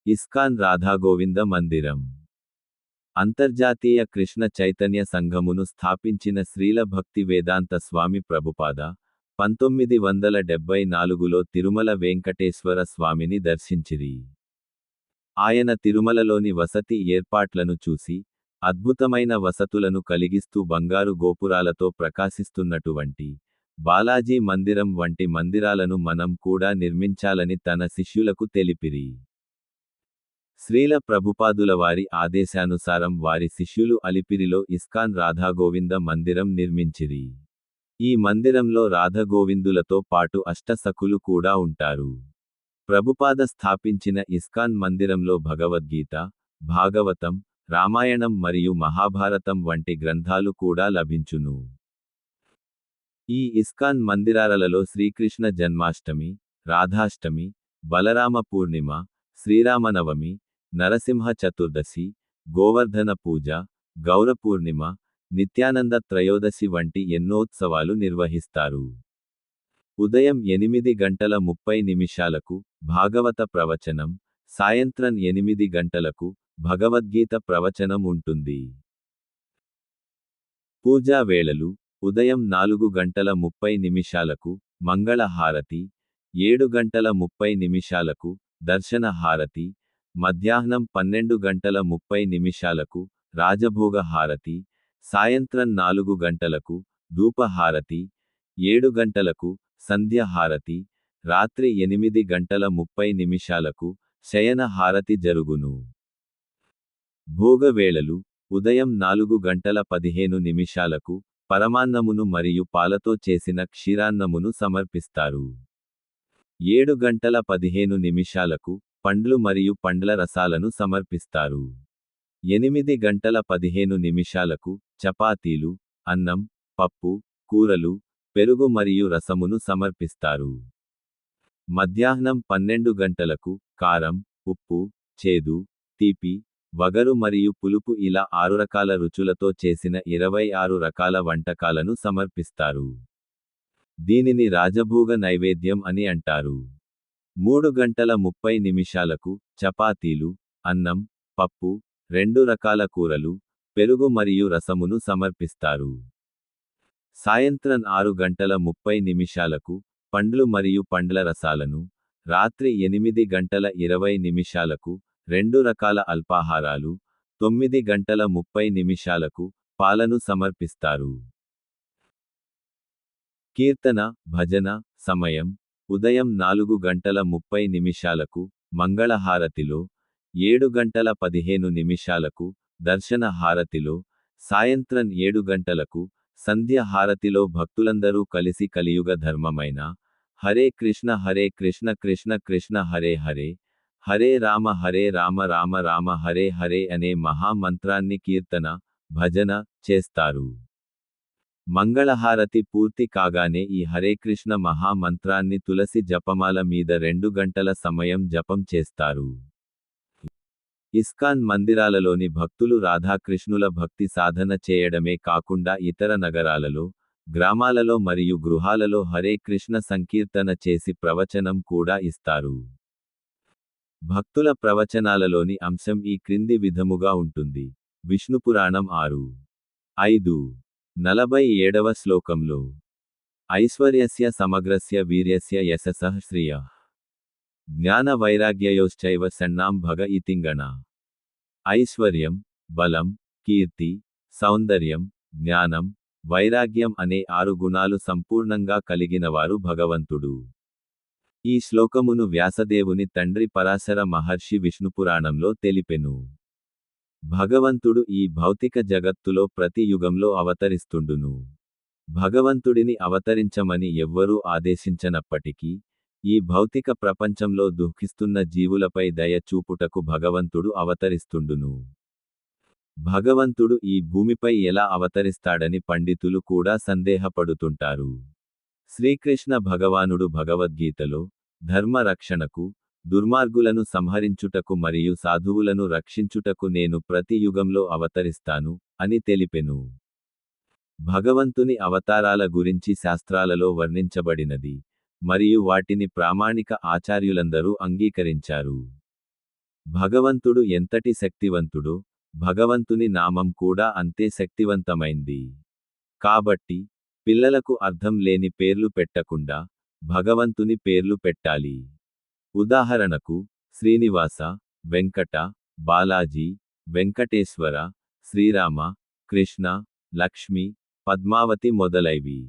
ISKCON Radha Govinda మందిరం. అంతర్జాతీయ కృష్ణ చైతన్య సంఘమును స్థాపించిన శ్రీల భక్తి వేదాంత స్వామి ప్రభుపాద 1974లో తిరుమల వెంకటేశ్వర స్వామిని దర్శించిరి. ఆయన తిరుమలలోని వసతి ఏర్పాట్లను చూసి, అద్భుతమైన వసతులను కలిగిస్తూ బంగారు గోపురాలతో ప్రకాశిస్తున్నటువంటి బాలాజీ మందిరం వంటి మందిరాలను మనం కూడా నిర్మించాలని తన శిష్యులకు తెలిపిరి. శ్రీల ప్రభుపాదుల వారి ఆదేశానుసారం వారి శిష్యులు అలిపిరిలో ఇస్కాన్ రాధాగోవింద మందిరం నిర్మించిరి. ఈ మందిరంలో రాధగోవిందులతో పాటు అష్టసఖులు కూడా ఉంటారు. ప్రభుపాద స్థాపించిన ఇస్కాన్ మందిరంలో భగవద్గీత, భాగవతం, రామాయణం మరియు మహాభారతం వంటి గ్రంథాలు కూడా లభించును. ఈ ఇస్కాన్ మందిరాలలో శ్రీకృష్ణ జన్మాష్టమి, రాధాష్టమి, బలరామ పూర్ణిమ, శ్రీరామనవమి, నరసింహ చతుర్దశి, గోవర్ధన పూజ, గౌర పూర్ణిమ, నిత్యానంద త్రయోదశి వంటి ఎన్నోత్సవాలు నిర్వహిస్తారు. ఉదయం 8:30 భాగవత ప్రవచనం, సాయంత్రం 8 గంటలకు భగవద్గీత ప్రవచనం ఉంటుంది. పూజా వేళలు: ఉదయం 4:30 మంగళ హారతి, 7:30 దర్శన హారతి, మధ్యాహ్నం 12:30 రాజభోగ హారతి, సాయంత్రం 4 గంటలకు ధూప హారతి, 7 గంటలకు సంధ్య హారతి, రాత్రి 8:30 శయన హారతి జరుగును. భోగవేళలు: ఉదయం 4:15 పరమాన్నమును మరియు పాలతో చేసిన క్షీరాన్నమును సమర్పిస్తారు. 7:15 పండ్లు మరియు పండ్ల రసాలను సమర్పిస్తారు. 8:15 చపాతీలు, అన్నం, పప్పు, కూరలు, పెరుగు మరియు రసమును సమర్పిస్తారు. మధ్యాహ్నం 12 గంటలకు కారం, ఉప్పు, చేదు, తీపి, వగరు మరియు పులుపు ఇలా 6 రకాల రుచులతో చేసిన 26 రకాల వంటకాలను సమర్పిస్తారు. దీనిని రాజభోగ నైవేద్యం అని అంటారు. 3:30 చపాతీలు, అన్నం, పప్పు, 2 రకాల కూరలు, పెరుగు మరియు రసమును సమర్పిస్తారు. సాయంత్రం 6:30 పండ్లు మరియు పండ్ల రసాలను, రాత్రి 8:20 2 రకాల అల్పాహారాలు, 9:30 పాలను సమర్పిస్తారు. కీర్తన, భజన సమయం: ఉదయం 4:30 మంగళహారతిలో, 7:15 దర్శన హారతిలో, సాయంత్రం 7 గంటలకు సంధ్య హారతిలో భక్తులందరూ కలిసి కలియుగ ధర్మమైన హరే కృష్ణ కృష్ణ కృష్ణ హరే హరే, హరే రామ రామ రామ హరే హరే అనే మహా మంత్రాన్ని కీర్తన, భజన చేస్తారు. మంగళహారతి పూర్తి కాగానే ఈ హరే కృష్ణ మహా మంత్రాన్ని తులసి జపమాల మీద 2 గంటల సమయం జపం చేస్తారు. ఇస్కాన్ మందిరాలలోని భక్తులు రాధాకృష్ణుల భక్తి సాధన చేయడమే కాకుండా ఇతర నగరాలలో, గ్రామాలలో మరియు గృహాలలో హరే కృష్ణ సంకీర్తన చేసి ప్రవచనం కూడా ఇస్తారు. భక్తుల ప్రవచనాలలోని అంశం ఈ క్రింది విధముగా ఉంటుంది. విష్ణుపురాణం 6:5 47వ శ్లోకంలో ఐశ్వర్యస్య సమగ్రస్య వీర్యస్య యశసః శ్రియః జ్ఞాన వైరాగ్యయోశ్చైవ షణ్ణాం భగ ఇతింగణ. ఐశ్వర్యం, బలం, కీర్తి, సౌందర్యం, జ్ఞానం, వైరాగ్యం అనే 6 గుణాలు సంపూర్ణంగా కలిగినవారు భగవంతుడు. ఈ శ్లోకమును వ్యాసదేవుని తండ్రి పరాశర మహర్షి విష్ణుపురాణంలో తెలిపెను. భగవంతుడు ఈ భౌతిక జగత్తులో ప్రతి యుగంలో అవతరిస్తుండును. భగవంతుడిని అవతరించమని ఎవ్వరూ ఆదేశించనప్పటికీ, ఈ భౌతిక ప్రపంచంలో దుఃఖిస్తున్న జీవులపై దయ చూపుటకు భగవంతుడు అవతరిస్తుండును. భగవంతుడు ఈ భూమిపై ఎలా అవతరిస్తాడని పండితులు కూడా సందేహపడుతుంటారు. శ్రీకృష్ణ భగవానుడు భగవద్గీతలో, ధర్మ రక్షణకు, దుర్మార్గులను సంహరించుటకు మరియు సాధువులను రక్షించుటకు నేను ప్రతి యుగంలో అవతరిస్తాను అని తెలిపెను. భగవంతుని అవతారాల గురించి శాస్త్రాలలో వర్ణించబడినది, మరియు వాటిని ప్రామాణిక ఆచార్యులందరూ అంగీకరించారు. భగవంతుడు ఎంతటి శక్తివంతుడో భగవంతుని నామం కూడా అంతే శక్తివంతమైంది. కాబట్టి పిల్లలకు అర్థం లేని పేర్లు పెట్టకుండా భగవంతుని పేర్లు పెట్టాలి. ఉదాహరణకు శ్రీనివాస, వెంకట, బాలాజీ, వెంకటేశ్వర, శ్రీరామ, కృష్ణ, లక్ష్మి, పద్మావతి మొదలైవి.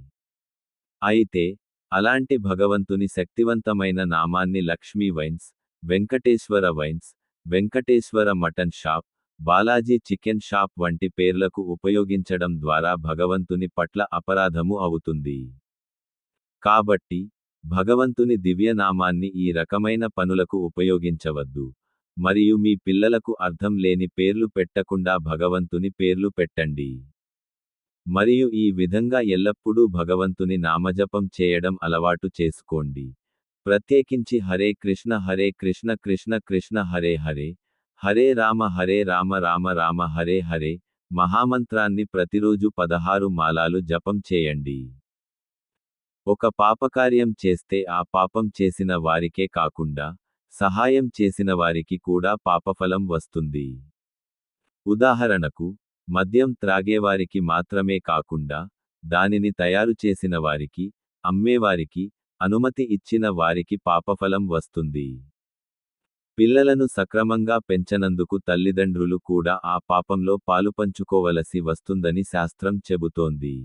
అయితే అలాంటి భగవంతుని శక్తివంతమైన నామాన్ని Lakshmi wines, Venkateswara wines, Venkateswara mutton shop, Balaji chicken shop వంటి పేర్లకు ఉపయోగించడం ద్వారా భగవంతుని పట్ల అపరాధము అవుతుంది. కాబట్టి భగవంతుని దివ్యనామాన్ని ఈ రకమైన పనులకు ఉపయోగించవద్దు. మరియు మీ పిల్లలకు అర్థం లేని పేర్లు పెట్టకుండా భగవంతుని పేర్లు పెట్టండి. మరియు ఈ విధంగా ఎల్లప్పుడూ భగవంతుని నామజపం చేయడం అలవాటు చేసుకోండి. ప్రత్యేకించి హరే కృష్ణ కృష్ణ కృష్ణ హరే హరే, హరే రామ రామ రామ హరే హరే మహామంత్రాన్ని ప్రతిరోజు 16 మాలాలు జపం చేయండి. ఒక పాపకార్యం చేస్తే ఆ పాపం చేసిన వారికే కాకుండా సహాయం చేసిన వారికి కూడా పాపఫలం వస్తుంది. ఉదాహరణకు మద్యం త్రాగేవారికి మాత్రమే కాకుండా దానిని తయారు చేసిన వారికి, అమ్మేవారికి, అనుమతి ఇచ్చిన వారికి పాపఫలం వస్తుంది. పిల్లలను సక్రమంగా పెంచనందుకు తల్లిదండ్రులు కూడా ఆ పాపంలో పాలుపంచుకోవలసి వస్తుందని శాస్త్రం చెబుతోంది.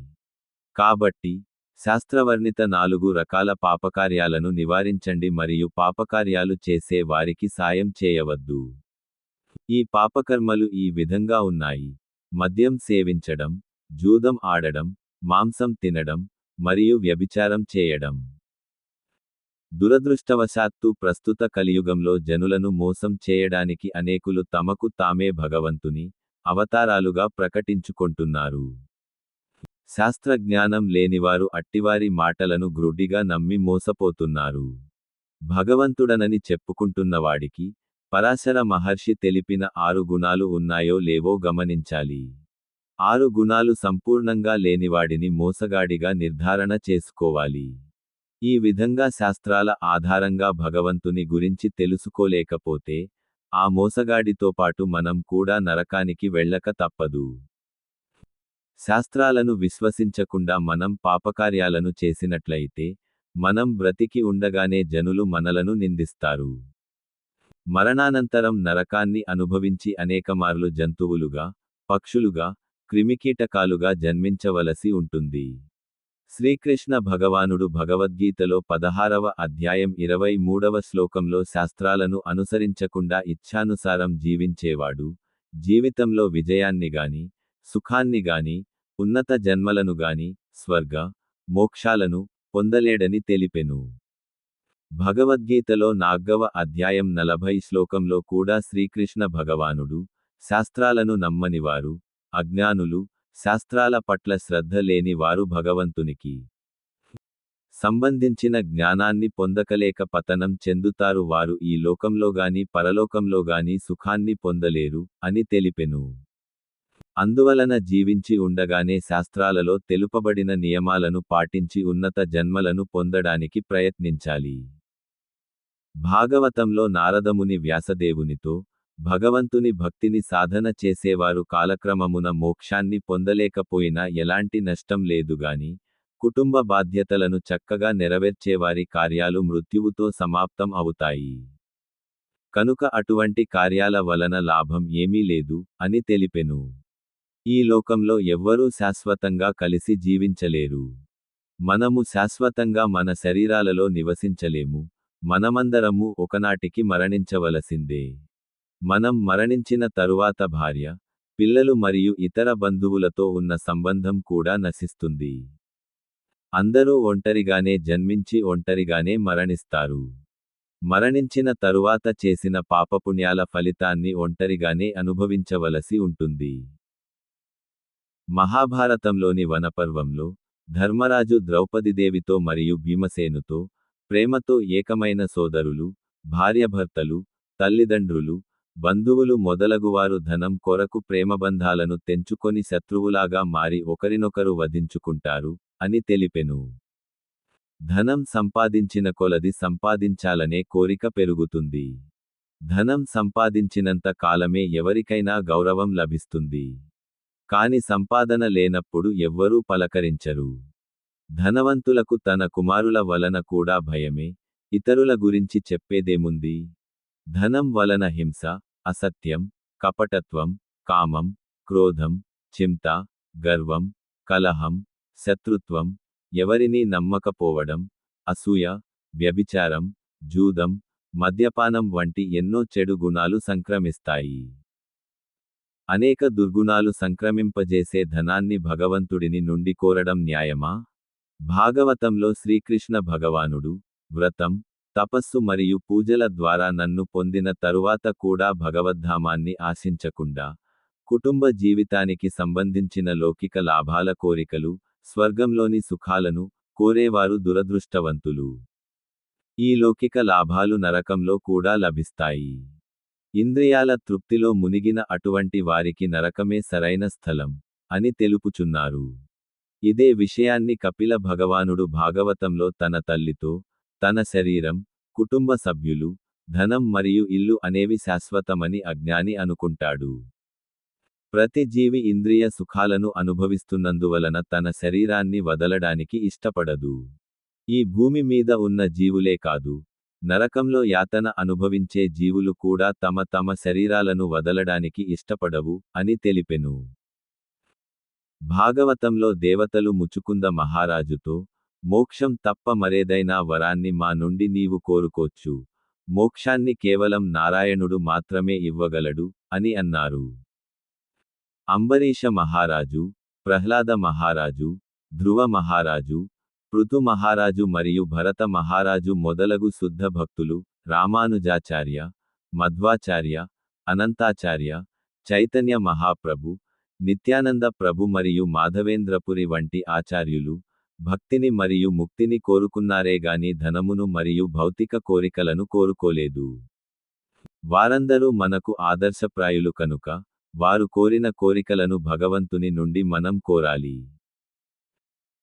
కాబట్టి శాస్త్రవర్ణిత 4 రకాల పాపకార్యాలను నివారించండి మరియు పాపకార్యాలు చేసే వారికి సాయం చేయవద్దు. ఈ పాపకర్మలు ఈ విధంగా ఉన్నాయి: మద్యం సేవించడం, జూదం ఆడడం, మాంసం తినడం, మరియు వ్యభిచారం చేయడం. దురదృష్టవశాత్తు ప్రస్తుత కలియుగంలో జనులను మోసం చేయడానికి అనేకులు తమకు తామే భగవంతుని అవతారాలుగా ప్రకటించుకొంటున్నారు. శాస్త్రజ్ఞానం లేనివారు అట్టివారి మాటలను గ్రుడ్డిగా నమ్మి మోసపోతున్నారు. భగవంతుడనని చెప్పుకుంటున్నవాడికి పరాశర మహర్షి తెలిపిన 6 గుణాలు ఉన్నాయో లేవో గమనించాలి. 6 గుణాలు సంపూర్ణంగా లేనివాడిని మోసగాడిగా నిర్ధారణ చేసుకోవాలి. ఈ విధంగా శాస్త్రాల ఆధారంగా భగవంతుని గురించి తెలుసుకోలేకపోతే ఆ మోసగాడితో పాటు మనం కూడా నరకానికి వెళ్ళక తప్పదు. శాస్త్రాలను విశ్వసించకుండా మనం పాపకార్యాలను చేసినట్లయితే మనం బ్రతికి ఉండగానే జనులు మనలను నిందిస్తారు. మరణానంతరం నరకాన్ని అనుభవించి అనేకమార్లు జంతువులుగా, పక్షులుగా, క్రిమికీటకాలుగా జన్మించవలసి ఉంటుంది. శ్రీకృష్ణ భగవానుడు భగవద్గీతలో 16వ అధ్యాయం 23వ శ్లోకంలో శాస్త్రాలను అనుసరించకుండా ఇచ్ఛానుసారం జీవించేవాడు జీవితంలో విజయాన్నిగాని, సుఖాన్నిగాని, ఉన్నత జన్మలను గాని, స్వర్గ, మోక్షాలను పొందలేడని తెలిపెను. భగవద్గీతలో 4వ అధ్యాయం 40 శ్లోకంలో కూడా శ్రీకృష్ణ భగవానుడు శాస్త్రాలను నమ్మనివారు, అజ్ఞానులు, శాస్త్రాల పట్ల శ్రద్ధ లేని వారు భగవంతునికి సంబంధించిన జ్ఞానాన్ని పొందకలేక పతనం చెందుతారు, వారు ఈ లోకంలోగాని పరలోకంలోగాని సుఖాన్ని పొందలేరు అని తెలిపెను. అందువలన జీవించి ఉండగానే శాస్త్రాలలో తెలుపబడిన నియమాలను పాటించి ఉన్నత జన్మలను పొందడానికి ప్రయత్నించాలి. భాగవతంలో నారదముని వ్యాసదేవునితో భగవంతుని భక్తిని సాధన చేసేవారు కాలక్రమమున మోక్షాన్ని పొందలేకపోయినా ఎలాంటి నష్టం లేదుగాని, కుటుంబ బాధ్యతలను చక్కగా నెరవేర్చేవారి కార్యాలు మృత్యువుతో సమాప్తం అవుతాయి. కనుక అటువంటి కార్యాల వలన లాభం ఏమీ లేదు అని తెలిపెను. ఈ లోకంలో ఎవ్వరూ శాశ్వతంగా కలిసి జీవించలేరు. మనము శాశ్వతంగా మన శరీరాలలో నివసించలేము. మనమందరము ఒకనాటికి మరణించవలసిందే. మనం మరణించిన తరువాత భార్య, పిల్లలు మరియు ఇతర బంధువులతో ఉన్న సంబంధం కూడా నశిస్తుంది. అందరూ ఒంటరిగానే జన్మించి ఒంటరిగానే మరణిస్తారు. మరణించిన తరువాత చేసిన పాపపుణ్యాల ఫలితాన్ని ఒంటరిగానే అనుభవించవలసి ఉంటుంది. మహాభారతంలోని వనపర్వంలో ధర్మరాజు ద్రౌపదిదేవితో మరియు భీమసేనుతో ప్రేమతో ఏకమైన సోదరులు, భార్యాభర్తలు, తల్లిదండ్రులు, బంధువులు మొదలగువారు ధనం కొరకు ప్రేమబంధాలను తెంచుకొని శత్రువులాగా మారి ఒకరినొకరు వధించుకుంటారు అని తెలిపెను. ధనం సంపాదించిన కొలది సంపాదించాలనే కోరిక పెరుగుతుంది. ధనం సంపాదించినంత కాలమే ఎవరికైనా గౌరవం లభిస్తుంది. కాని సంపాదన లేనప్పుడు ఎవ్వరూ పలకరించరు. ధనవంతులకు తన కుమారుల వలన కూడా భయమే, ఇతరుల గురించి చెప్పేదేముంది? ధనం వలన హింస, అసత్యం, కపటత్వం, కామం, క్రోధం, చింత, గర్వం, కలహం, శత్రుత్వం, ఎవరినీ నమ్మకపోవడం, అసూయ, వ్యభిచారం, జూదం, మద్యపానం వంటి ఎన్నో చెడు గుణాలు సంక్రమిస్తాయి. అనేక దుర్గుణాలు సంక్రమింపజేసే ధనాన్ని భగవంతుడిని నుండి కోరడం న్యాయమా? భాగవతంలో శ్రీకృష్ణ భగవానుడు, వ్రతం, తపస్సు మరియు పూజల ద్వారా నన్ను పొందిన తరువాత కూడా భగవద్ధామాన్ని ఆశించకుండా, కుటుంబ జీవితానికి సంబంధించిన లౌకిక లాభాల కోరికలు, స్వర్గంలోని సుఖాలను కోరేవారు దురదృష్టవంతులు. ఈ లౌకిక లాభాలు నరకంలో కూడా లభిస్తాయి. ఇంద్రియాల తృప్తిలో మునిగిన అటువంటి వారికి నరకమే సరైన స్థలం అని తెలుపుచున్నారు. ఇదే విషయాన్ని కపిల భగవానుడు భాగవతంలో తన తల్లితో, తన శరీరం, కుటుంబ సభ్యులు, ధనం మరియు ఇల్లు అనేవి శాశ్వతమని అజ్ఞాని అనుకుంటాడు. ప్రతి జీవి ఇంద్రియ సుఖాలను అనుభవిస్తున్నందువలన తన శరీరాన్ని వదలడానికి ఇష్టపడదు. ఈ భూమి మీద ఉన్న జీవులే కాదు, నరకంలో యాతన అనుభవించే జీవులు కూడా తమ తమ శరీరాలను వదలడానికి ఇష్టపడవు అని తెలిపెను. భాగవతంలో దేవతలు ముచుకుంద మహారాజుతో, మోక్షం తప్ప మరేదైనా వరాన్ని మా నుండి నీవు కోరుకోచ్చు, మోక్షాన్ని కేవలం నారాయణుడు మాత్రమే ఇవ్వగలడు అని అన్నారు. అంబరీష మహారాజు, ప్రహ్లాద మహారాజు, ధ్రువ మహారాజు, పృథు మహారాజు మరియు భరత మహారాజు మొదలగు శుద్ధ భక్తులు, రామానుజాచార్య, మధ్వాచార్య, అనంతాచార్య, చైతన్య మహాప్రభు, నిత్యానంద ప్రభు మరియు మాధవేంద్రపురి వంటి ఆచార్యులు, భక్తిని మరియు ముక్తిని కోరుకున్నారేగాని ధనమును మరియు భౌతిక కోరికలను కోరుకోలేదు. వారందరూ మనకు ఆదర్శప్రాయులు కనుక, వారు కోరిన కోరికలను భగవంతుని నుండి మనం కోరాలి.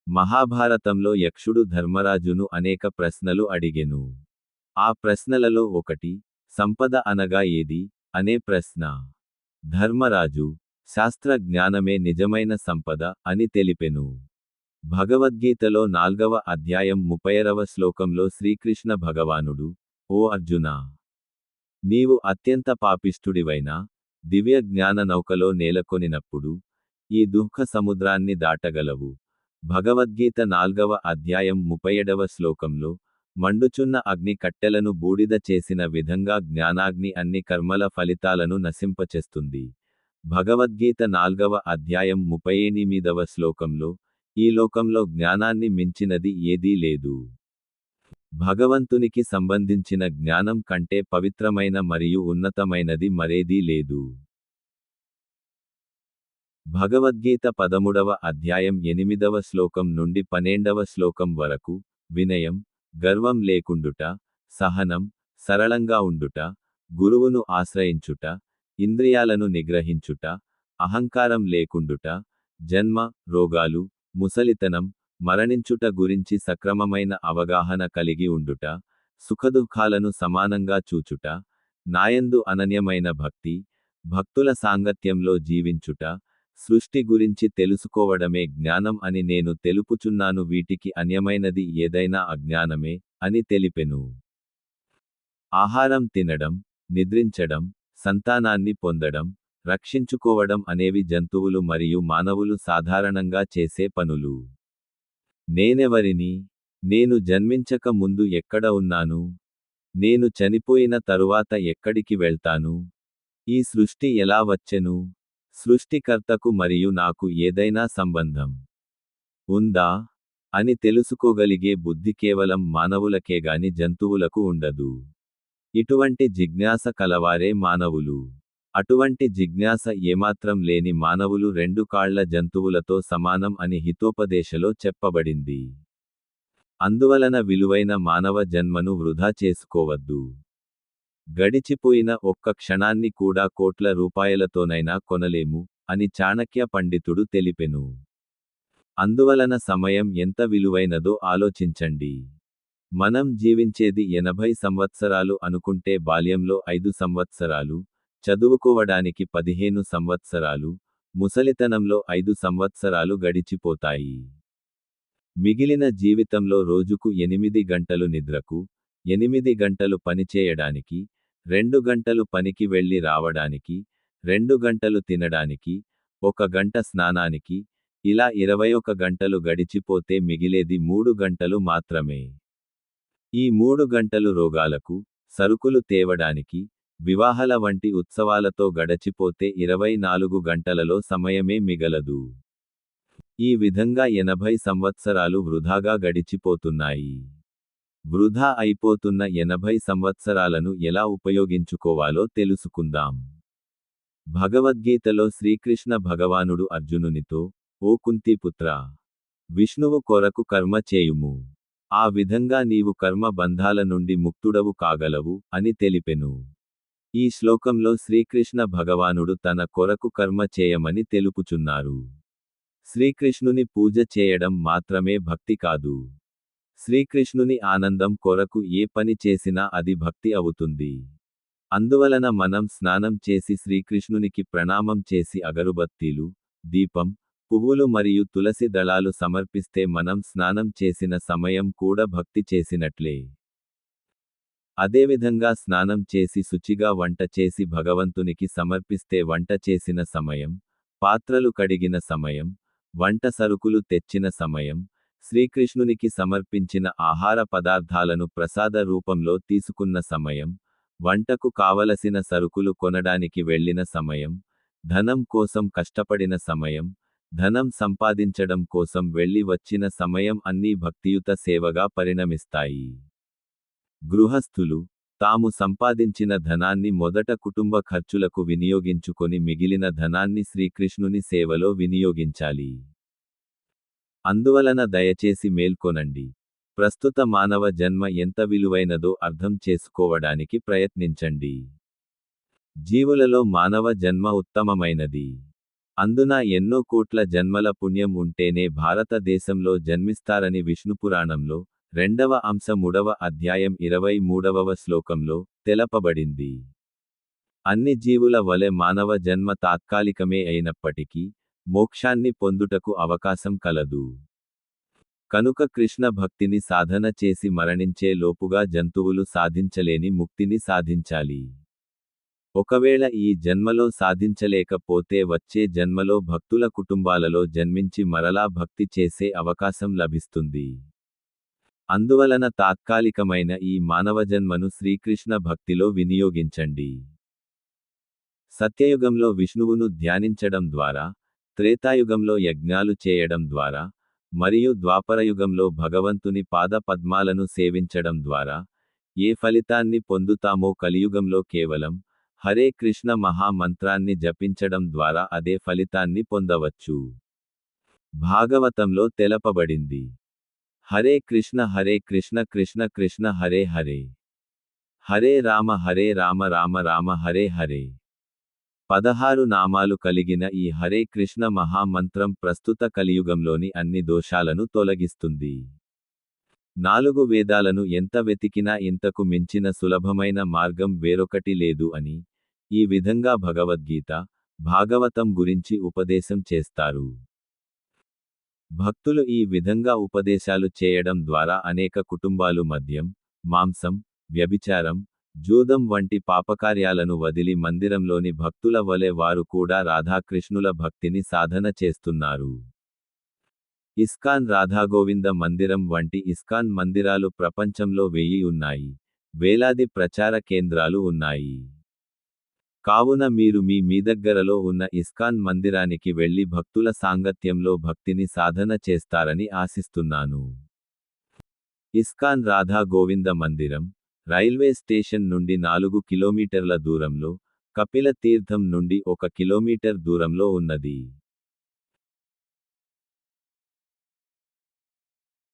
మహాభారతంలో యక్షుడు ధర్మరాజును అనేక ప్రశ్నలు అడిగెను. ఆ ప్రశ్నలలో ఒకటి, సంపద అనగా ఏది అనే ప్రశ్న. ధర్మరాజు, శాస్త్ర జ్ఞానమే నిజమైన సంపద అని తెలిపెను. భగవద్గీతలో 4వ అధ్యాయం 36వ శ్లోకంలో శ్రీకృష్ణ భగవానుడు, ఓ అర్జునా! నీవు అత్యంత పాపిష్ఠుడివైన దివ్య జ్ఞాన నౌకలో నేలకొనినప్పుడు ఈ దుఃఖ సముద్రాన్ని దాటగలవు. భగవద్గీత 4వ అధ్యాయం 37వ శ్లోకంలో, మండుచున్న అగ్ని కట్టెలను బూడిద చేసిన విధంగా జ్ఞానాగ్ని అన్ని కర్మల ఫలితాలను నశింపచేస్తుంది. భగవద్గీత 4వ అధ్యాయం 38వ శ్లోకంలో, ఈ లోకంలో జ్ఞానాన్ని మించినది ఏదీ లేదు. భగవంతునికి సంబంధించిన జ్ఞానం కంటే పవిత్రమైన మరియు ఉన్నతమైనది మరేదీ లేదు. భగవద్గీత 13వ అధ్యాయం 8వ శ్లోకం నుండి 12వ శ్లోకం వరకు, వినయం, గర్వం లేకుండుట, సహనం, సరళంగా ఉండుట, గురువును ఆశ్రయించుట, ఇంద్రియాలను నిగ్రహించుట, అహంకారం లేకుండుట, జన్మ, రోగాలు, ముసలితనం, మరణించుట గురించి సక్రమమైన అవగాహన కలిగి ఉండుట, సుఖదుఖాలను సమానంగా చూచుట, నాయందు అనన్యమైన భక్తి, భక్తుల సాంగత్యంలో జీవించుట, సృష్టి గురించి తెలుసుకోవడమే జ్ఞానం అని నేను తెలుపుచున్నాను. వీటికి అన్యమైనది ఏదైనా అజ్ఞానమే అని తెలిపెను. ఆహారం తినడం, నిద్రించడం, సంతానాన్ని పొందడం, రక్షించుకోవడం అనేవి జంతువులు మరియు మానవులు సాధారణంగా చేసే పనులు. నేనెవరిని? నేను జన్మించక ముందు ఎక్కడ ఉన్నాను? నేను చనిపోయిన తరువాత ఎక్కడికి వెళ్తాను? ఈ సృష్టి ఎలా వచ్చెను? సృష్టికర్తకు మరియు నాకు ఏదైనా సంబంధం ఉందా అని తెలుసుకోగలిగే బుద్ధి కేవలం మానవులకేగాని జంతువులకు ఉండదు. ఇటువంటి జిజ్ఞాస కలవారే మానవులు. అటువంటి జిజ్ఞాస ఏమాత్రం లేని మానవులు 2 కాళ్ల జంతువులతో సమానం అని హితోపదేశలో చెప్పబడింది. అందువలన విలువైన మానవ జన్మను వృధా చేసుకోవద్దు. గడిచిపోయిన ఒక్క క్షణాన్ని కూడా కోట్ల రూపాయలతోనైనా కొనలేము అని చాణక్య పండితుడు తెలిపెను. అందువలన సమయం ఎంత విలువైనదో ఆలోచించండి. మనం జీవించేది 80 సంవత్సరాలు అనుకుంటే బాల్యంలో 5 సంవత్సరాలు, చదువుకోవడానికి 15 సంవత్సరాలు, ముసలితనంలో 5 సంవత్సరాలు గడిచిపోతాయి. మిగిలిన జీవితంలో రోజుకు 8 గంటలు నిద్రకు, 8 గంటలు పనిచేయడానికి, 2 గంటలు పనికి వెళ్ళి రావడానికి, 2 గంటలు తినడానికి, 1 గంట స్నానానికి, ఇలా 21 గంటలు గడిచిపోతే మిగిలేది 3 గంటలు మాత్రమే. ఈ 3 గంటలు రోగాలకు, సరుకులు తేవడానికి, వివాహాల వంటి ఉత్సవాలతో గడచిపోతే 24 గంటలలో సమయమే మిగలదు. ఈ విధంగా 80 సంవత్సరాలు వృధాగా గడిచిపోతున్నాయి. వృధా అయిపోతున్న 80 సంవత్సరాలను ఎలా ఉపయోగించుకోవాలో తెలుసుకుందాం. భగవద్గీతలో శ్రీకృష్ణ భగవానుడు అర్జునునితో, ఓ కుంతీపుత్రా! విష్ణువు కొరకు కర్మ చేయుము. ఆ విధంగా నీవు కర్మ బంధాల నుండి ముక్తుడవు కాగలవు, అని తెలిపెను. ఈ శ్లోకంలో శ్రీకృష్ణ భగవానుడు తన కొరకు కర్మ చేయమని తెలుపుచున్నారు. శ్రీకృష్ణుని పూజ చేయడం మాత్రమే భక్తి కాదు. శ్రీకృష్ణుని ఆనందం కొరకు ఏ పని చేసినా అది భక్తి అవుతుంది. అందువలన మనం స్నానం చేసి శ్రీకృష్ణునికి ప్రణామం చేసి అగరుబత్తీలు, దీపం, పువ్వులు మరియు తులసి దళాలు సమర్పిస్తే మనం స్నానం చేసిన సమయం కూడా భక్తి చేసినట్లే. అదేవిధంగా స్నానం చేసి శుచిగా వంట చేసి భగవంతునికి సమర్పిస్తే వంట చేసిన సమయం, పాత్రలు కడిగిన సమయం, వంట సరుకులు తెచ్చిన సమయం, శ్రీకృష్ణునికి సమర్పించిన ఆహార పదార్థాలను ప్రసాద రూపంలో తీసుకున్న సమయం, వంటకు కావలసిన సరుకులు కొనడానికి వెళ్ళిన సమయం, ధనం కోసం కష్టపడిన సమయం, ధనం సంపాదించడం కోసం వెళ్ళి వచ్చిన సమయం అన్నీ భక్తియుత సేవగా పరిణమిస్తాయి. గృహస్థులు తాము సంపాదించిన ధనాన్ని మొదట కుటుంబ ఖర్చులకు వినియోగించుకొని మిగిలిన ధనాన్ని శ్రీకృష్ణుని సేవలో వినియోగించాలి. అందువలన దయచేసి మేల్కొనండి. ప్రస్తుత మానవ జన్మ ఎంత విలువైనదో అర్థం చేసుకోవడానికి ప్రయత్నించండి. జీవులలో మానవ జన్మ ఉత్తమమైనది. అందున ఎన్నో కోట్ల జన్మల పుణ్యం ఉంటేనే భారతదేశంలో జన్మిస్తారని విష్ణుపురాణంలో 2వ అంశ 3వ అధ్యాయం 23వ శ్లోకంలో తెలపబడింది. అన్ని జీవుల వలె మానవ జన్మ తాత్కాలికమే అయినప్పటికీ, మోక్షాన్ని పొందుటకు అవకాశం కలదు. కనుక కృష్ణ భక్తిని సాధన చేసి మరణించే లోపుగా జంతువులు సాధించలేని ముక్తిని సాధించాలి. ఒకవేళ ఈ జన్మలో సాధించలేకపోతే వచ్చే జన్మలో భక్తుల కుటుంబాలలో జన్మించి మరలా భక్తి చేసే అవకాశం లభిస్తుంది. అందువలన తాత్కాలికమైన ఈ మానవజన్మను శ్రీకృష్ణ భక్తిలో వినియోగించండి. సత్యయుగంలో విష్ణువును ధ్యానించడం ద్వారా, త్రేతాయుగంలో యజ్ఞాలు చేయడం ద్వారా, మరియు ద్వాపరయుగంలో భగవంతుని పాద పద్మాలను సేవించడం ద్వారా, ఏ ఫలితాన్ని పొందుతామో కలియుగంలో కేవలం హరే కృష్ణ మహామంత్రాన్ని జపించడం ద్వారా అదే ఫలితాన్ని పొందవచ్చు. భాగవతంలో తెలపబడింది. హరే కృష్ణ కృష్ణ కృష్ణ హరే హరే. హరే రామ రామ రామ హరే హరే. 16 నామాలు కలిగిన ఈ హరే కృష్ణ మహామంత్రం ప్రస్తుత కలియుగంలోని అన్ని దోషాలను తొలగిస్తుంది. 4 వేదాలను ఎంత వెతికినా ఇంతకు మించిన సులభమైన మార్గం వేరొకటి లేదు అని, ఈ విధంగా భగవద్గీత, భాగవతం గురించి ఉపదేశం చేస్తారు. భక్తులు ఈ విధంగా ఉపదేశాలు చేయడం ద్వారా అనేక కుటుంబాలు మద్యం, మాంసం, వ్యభిచారం, జూదం వంటి పాపకార్యాలను వదిలి మందిరంలోని భక్తుల వలె వారు కూడా రాధాకృష్ణుల భక్తిని సాధన చేస్తున్నారు. ఇస్కాన్ రాధాగోవింద మందిరం వంటి ఇస్కాన్ మందిరాలు ప్రపంచంలో 1000 ఉన్నాయి. వేలాది ప్రచార కేంద్రాలు ఉన్నాయి. కావున మీరు మీ దగ్గరలో ఉన్న ఇస్కాన్ మందిరానికి వెళ్లి భక్తుల సాంగత్యంలో భక్తిని సాధన చేస్తారని ఆశిస్తున్నాను. ఇస్కాన్ రాధా గోవింద మందిరం, రైల్వే స్టేషన్ నుండి 4 కిలోమీటర్ల దూరంలో, కపిల తీర్థం నుండి 1 కిలోమీటర్ దూరంలో ఉన్నది.